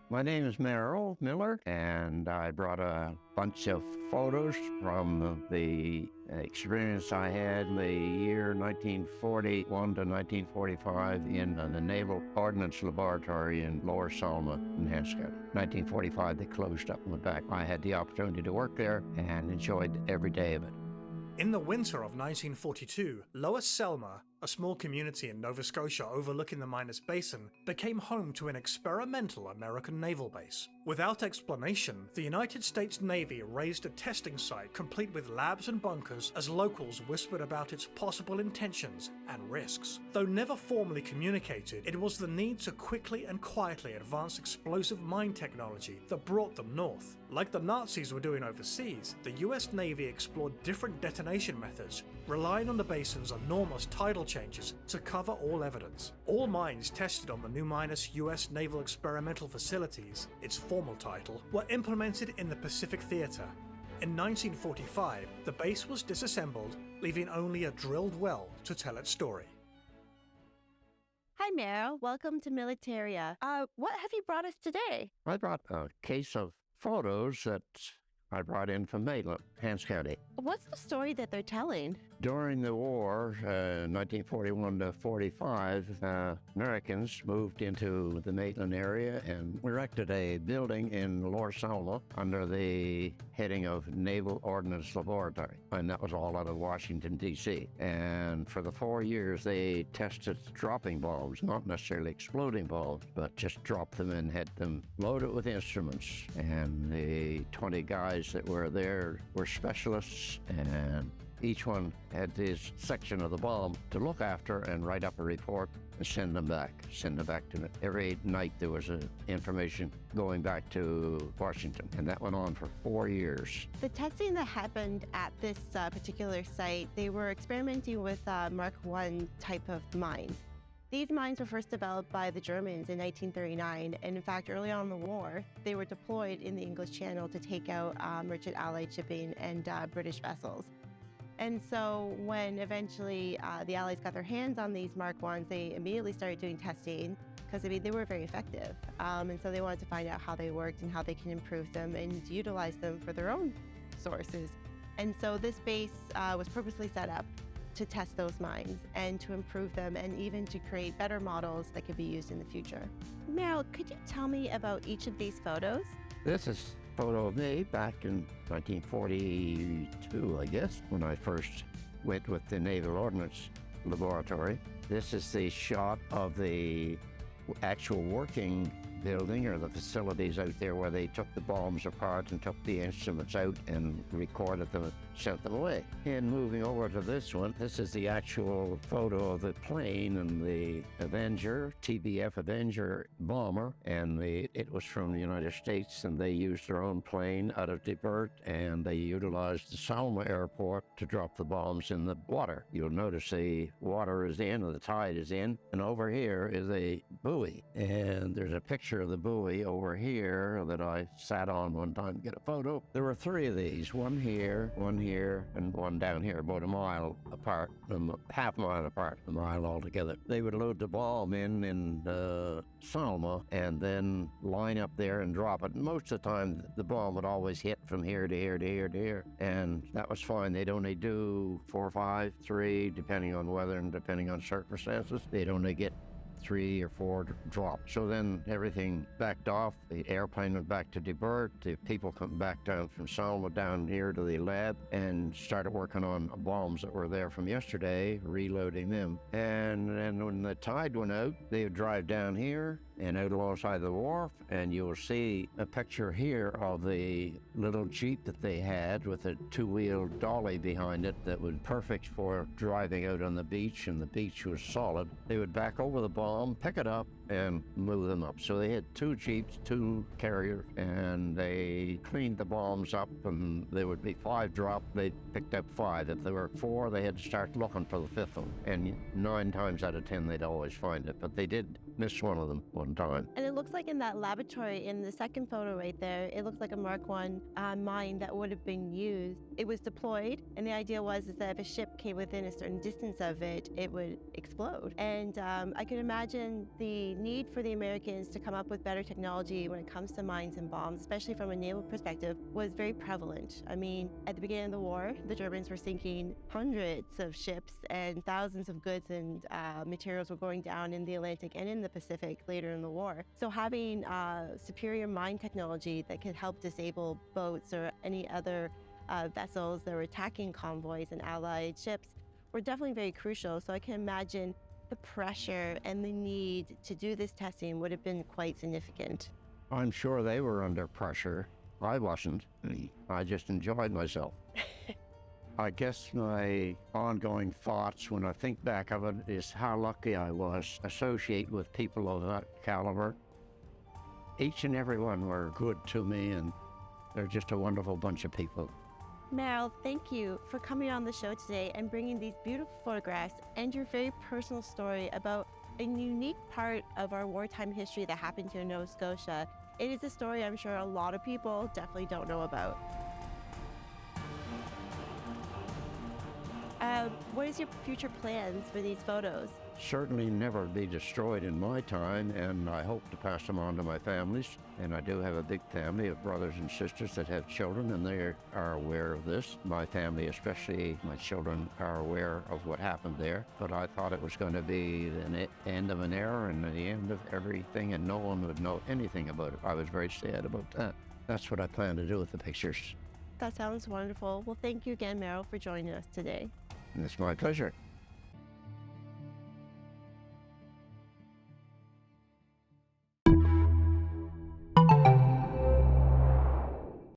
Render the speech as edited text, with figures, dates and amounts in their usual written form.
My name is Merrill Miller, and I brought a bunch of photos from the experience I had in the year 1941 to 1945 in the Naval Ordnance Laboratory in Lower Salma in Hanscott. 1945, they closed up and went back. I had the opportunity to work there and enjoyed every day of it. In the winter of 1942, Lower Selma, a small community in Nova Scotia overlooking the Minas Basin, became home to an experimental American naval base. Without explanation, the United States Navy raised a testing site complete with labs and bunkers as locals whispered about its possible intentions and risks. Though never formally communicated, it was the need to quickly and quietly advance explosive mine technology that brought them north. Like the Nazis were doing overseas, the US Navy explored different detonation methods, relying on the basin's enormous tidal changes to cover all evidence. All mines tested on the new Minas US Naval Experimental Facilities, its formal title, were implemented in the Pacific Theater. In 1945, the base was disassembled, leaving only a drilled well to tell its story. Hi, Meryl. Welcome to Militaria. What have you brought us today? I brought a case of photos that I brought in from Maitland, Hants County. What's the story that they're telling? During the war, 1941 to 45, Americans moved into the Maitland area and erected a building in Lower Salma under the heading of Naval Ordnance Laboratory. And that was all out of Washington, D.C. And for the 4 years, they tested dropping bombs, not necessarily exploding bombs, but just dropped them and had them loaded with instruments. And the 20 guys that were there were specialists, and each one had his section of the bomb to look after and write up a report and send them back to me. Every night there was information going back to Washington, and that went on for 4 years. The testing that happened at this particular site, they were experimenting with Mark I type of mines. These mines were first developed by the Germans in 1939, and in fact, early on in the war, they were deployed in the English Channel to take out merchant Allied shipping and British vessels. And so when eventually the Allies got their hands on these Mark Is, they immediately started doing testing because, they were very effective. And so they wanted to find out how they worked and how they can improve them and utilize them for their own sources. And so this base was purposely set up to test those mines and to improve them and even to create better models that could be used in the future. Meryl, could you tell me about each of these photos? This is a photo of me back in 1942, I guess, when I first went with the Naval Ordnance Laboratory. This is the shot of the actual working building or the facilities out there where they took the bombs apart and took the instruments out and recorded them and sent them away. And moving over to this one, this is the actual photo of the plane and the Avenger, TBF Avenger bomber, and it was from the United States, and they used their own plane out of Debert, and they utilized the Salma airport to drop the bombs in the water. You'll notice the water is in, or the tide is in, and over here is a buoy, and there's a picture of the buoy over here that I sat on one time to get a photo. There were 3 of these, one here, and one down here, about a mile apart, half mile apart, a mile altogether. They would load the bomb in Salma and then line up there and drop it. Most of the time, the bomb would always hit from here to here to here to here, and that was fine. They'd only do 4 or 5, 3, depending on weather and depending on circumstances. They'd only get 3 or 4 drops. So then everything backed off. The airplane went back to Debert. The people come back down from Salma down here to the lab and started working on bombs that were there from yesterday, reloading them. And then when the tide went out, they would drive down here and out alongside the wharf, and you'll see a picture here of the little Jeep that they had with a 2-wheel dolly behind it that was perfect for driving out on the beach, and the beach was solid. They would back over the bomb, pick it up, and move them up. So they had 2 Jeeps, 2 carriers, and they cleaned the bombs up, and there would be 5 dropped. They picked up 5. If there were 4, they had to start looking for the 5th one. And 9 times out of 10, they'd always find it. But they did missed one of them one time. And it looks like in that laboratory, in the second photo right there, it looks like a Mark I mine that would have been used. It was deployed, and the idea was is that if a ship came within a certain distance of it, it would explode. And I can imagine the need for the Americans to come up with better technology when it comes to mines and bombs, especially from a naval perspective, was very prevalent. I mean, at the beginning of the war, the Germans were sinking hundreds of ships, and thousands of goods and materials were going down in the Atlantic and in the Pacific later in the war. So having superior mine technology that could help disable boats or any other vessels that were attacking convoys and allied ships were definitely very crucial. So I can imagine the pressure and the need to do this testing would have been quite significant. I'm sure they were under pressure. I wasn't. I just enjoyed myself. I guess my ongoing thoughts when I think back of it is how lucky I was to associate with people of that caliber. Each and every one were good to me, and they're just a wonderful bunch of people. Meryl, thank you for coming on the show today and bringing these beautiful photographs and your very personal story about a unique part of our wartime history that happened here in Nova Scotia. It is a story I'm sure a lot of people definitely don't know about. What is your future plans for these photos? Certainly never be destroyed in my time, and I hope to pass them on to my families. And I do have a big family of brothers and sisters that have children, and they are aware of this. My family, especially my children, are aware of what happened there. But I thought it was going to be the end of an era and the end of everything, and no one would know anything about it. I was very sad about that. That's what I plan to do with the pictures. That sounds wonderful. Well, thank you again, Meryl, for joining us today. And it's my pleasure.